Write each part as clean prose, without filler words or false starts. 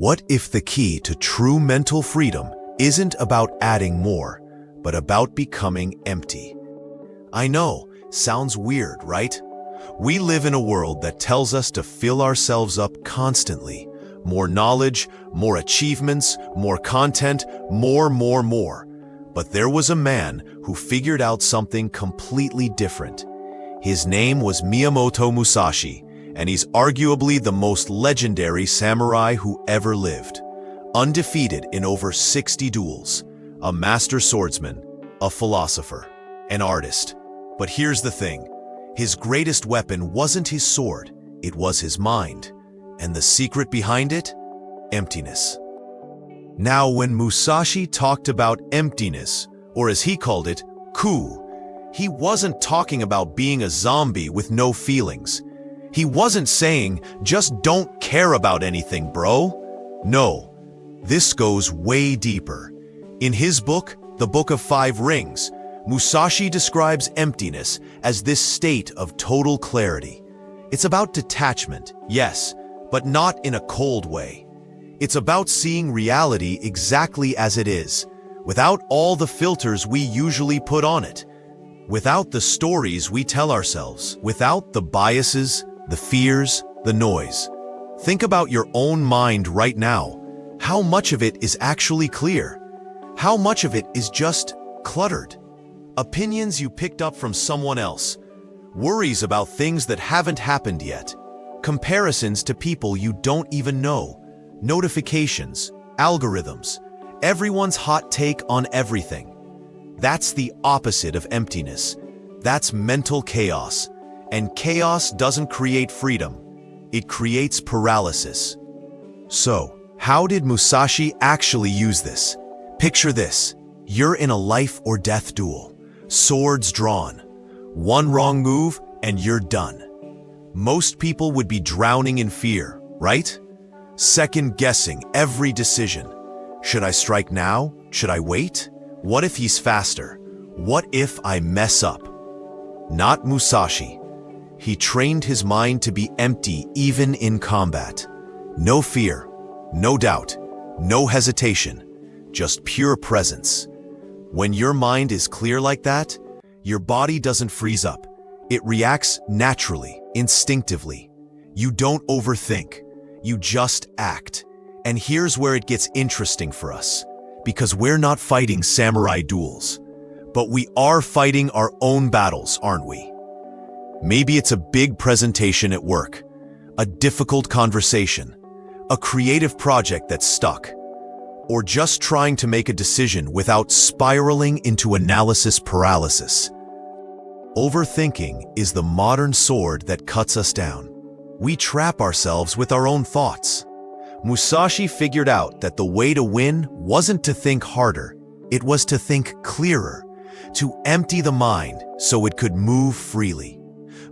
What if the key to true mental freedom isn't about adding more, but about becoming empty? I know, sounds weird, right? We live in a world that tells us to fill ourselves up constantly. More knowledge, more achievements, more content, more. But there was a man who figured out something completely different. His name was Miyamoto Musashi, and he's arguably the most legendary samurai who ever lived. Undefeated in over 60 duels, a master swordsman, a philosopher, an artist. But here's the thing, his greatest weapon wasn't his sword, it was his mind. And the secret behind it? Emptiness. Now, when Musashi talked about emptiness, or as he called it, ku, he wasn't talking about being a zombie with no feelings. He wasn't saying, just don't care about anything, bro. No, this goes way deeper. In his book, The Book of Five Rings, Musashi describes emptiness as this state of total clarity. It's about detachment, yes, but not in a cold way. It's about seeing reality exactly as it is, without all the filters we usually put on it, without the stories we tell ourselves, without the biases, the fears, the noise. Think about your own mind right now. How much of it is actually clear? How much of it is just cluttered? Opinions you picked up from someone else, worries about things that haven't happened yet, comparisons to people you don't even know, notifications, algorithms, everyone's hot take on everything. That's the opposite of emptiness. That's mental chaos. And chaos doesn't create freedom. It creates paralysis. So, how did Musashi actually use this? Picture this. You're in a life or death duel. Swords drawn. One wrong move and you're done. Most people would be drowning in fear, right? Second guessing every decision. Should I strike now? Should I wait? What if he's faster? What if I mess up? Not Musashi. He trained his mind to be empty even in combat. No fear, no doubt, no hesitation, just pure presence. When your mind is clear like that, your body doesn't freeze up. It reacts naturally, instinctively. You don't overthink, you just act. And here's where it gets interesting for us, because we're not fighting samurai duels, but we are fighting our own battles, aren't we? Maybe it's a big presentation at work, a difficult conversation, a creative project that's stuck, or just trying to make a decision without spiraling into analysis paralysis. Overthinking is the modern sword that cuts us down. We trap ourselves with our own thoughts. Musashi figured out that the way to win wasn't to think harder, it was to think clearer, to empty the mind so it could move freely.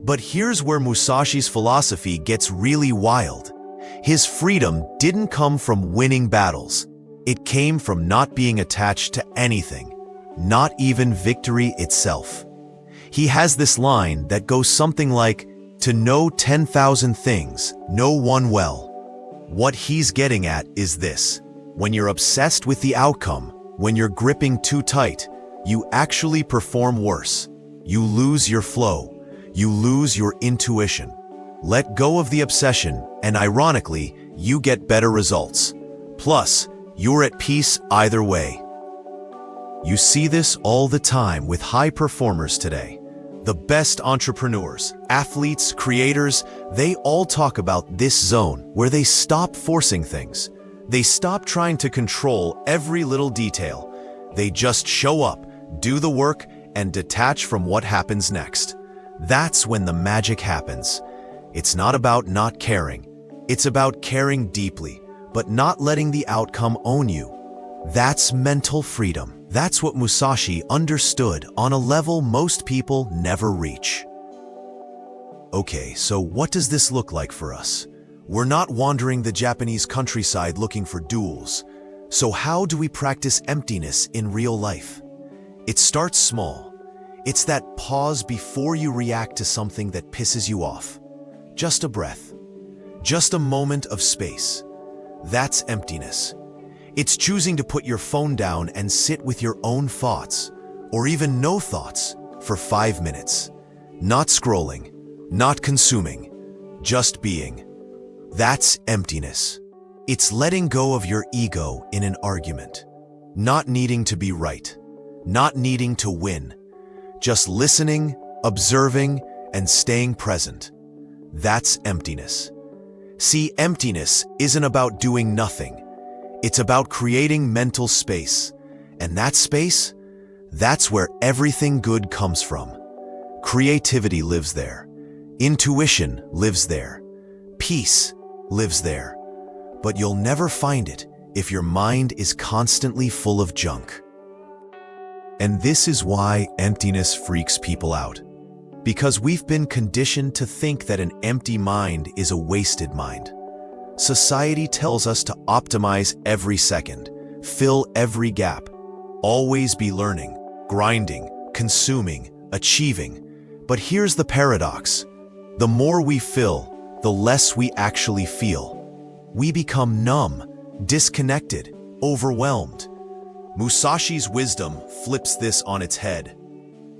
But here's where Musashi's philosophy gets really wild. His freedom didn't come from winning battles. It came from not being attached to anything, not even victory itself. He has this line that goes something like, "To know 10,000 things, know one well." What he's getting at is this: when you're obsessed with the outcome, when you're gripping too tight, you actually perform worse. You lose your flow. You lose your intuition. Let go of the obsession, and ironically, you get better results. Plus, you're at peace either way. You see this all the time with high performers today. The best entrepreneurs, athletes, creators, they all talk about this zone where they stop forcing things. They stop trying to control every little detail. They just show up, do the work, and detach from what happens next. That's when the magic happens. It's not about not caring. It's about caring deeply, but not letting the outcome own you. That's mental freedom. That's what Musashi understood on a level most people never reach. Okay, so what does this look like for us? We're not wandering the Japanese countryside looking for duels. So how do we practice emptiness in real life? It starts small. It's that pause before you react to something that pisses you off. Just a breath. Just a moment of space. That's emptiness. It's choosing to put your phone down and sit with your own thoughts, or even no thoughts, for 5 minutes. Not scrolling, not consuming, just being. That's emptiness. It's letting go of your ego in an argument. Not needing to be right, not needing to win. Just listening, observing, and staying present. That's emptiness. See, emptiness isn't about doing nothing. It's about creating mental space. And that space, that's where everything good comes from. Creativity lives there. Intuition lives there. Peace lives there. But you'll never find it if your mind is constantly full of junk. And this is why emptiness freaks people out. Because we've been conditioned to think that an empty mind is a wasted mind. Society tells us to optimize every second, fill every gap, always be learning, grinding, consuming, achieving. But here's the paradox. The more we fill, the less we actually feel. We become numb, disconnected, overwhelmed. Musashi's wisdom flips this on its head.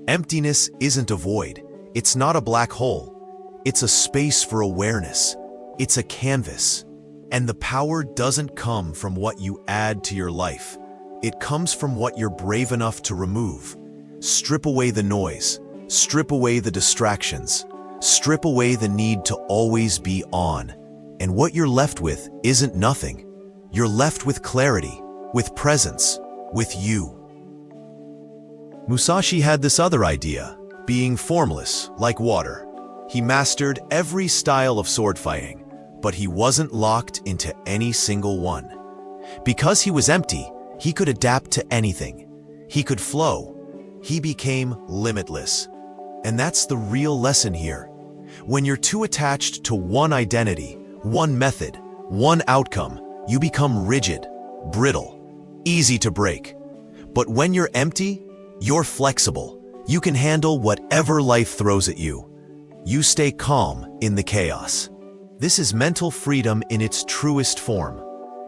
Emptiness isn't a void. It's not a black hole. It's a space for awareness. It's a canvas. And the power doesn't come from what you add to your life. It comes from what you're brave enough to remove. Strip away the noise. Strip away the distractions. Strip away the need to always be on. And what you're left with isn't nothing. You're left with clarity, with presence, with you. Musashi had this other idea, being formless, like water. He mastered every style of sword fighting, but he wasn't locked into any single one. Because he was empty, he could adapt to anything. He could flow. He became limitless. And that's the real lesson here. When you're too attached to one identity, one method, one outcome, you become rigid, brittle, easy to break. But when you're empty, you're flexible. You can handle whatever life throws at you. You stay calm in the chaos. This is mental freedom in its truest form.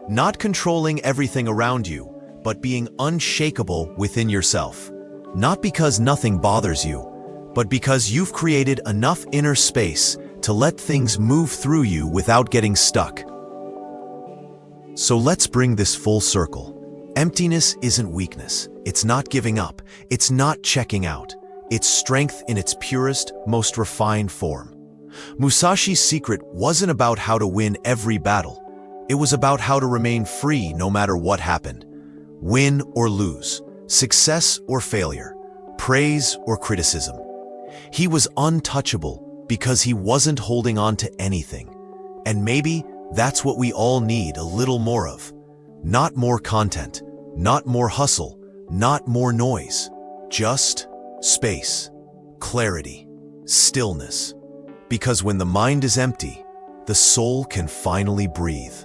Not controlling everything around you, but being unshakable within yourself. Not because nothing bothers you, but because you've created enough inner space to let things move through you without getting stuck. So let's bring this full circle. Emptiness isn't weakness. It's not giving up. It's not checking out. It's strength in its purest, most refined form. Musashi's secret wasn't about how to win every battle. It was about how to remain free no matter what happened. Win or lose, success or failure, praise or criticism. He was untouchable because he wasn't holding on to anything. And maybe that's what we all need a little more of. Not more content, not more hustle, not more noise. Just space, clarity, stillness. Because when the mind is empty, the soul can finally breathe.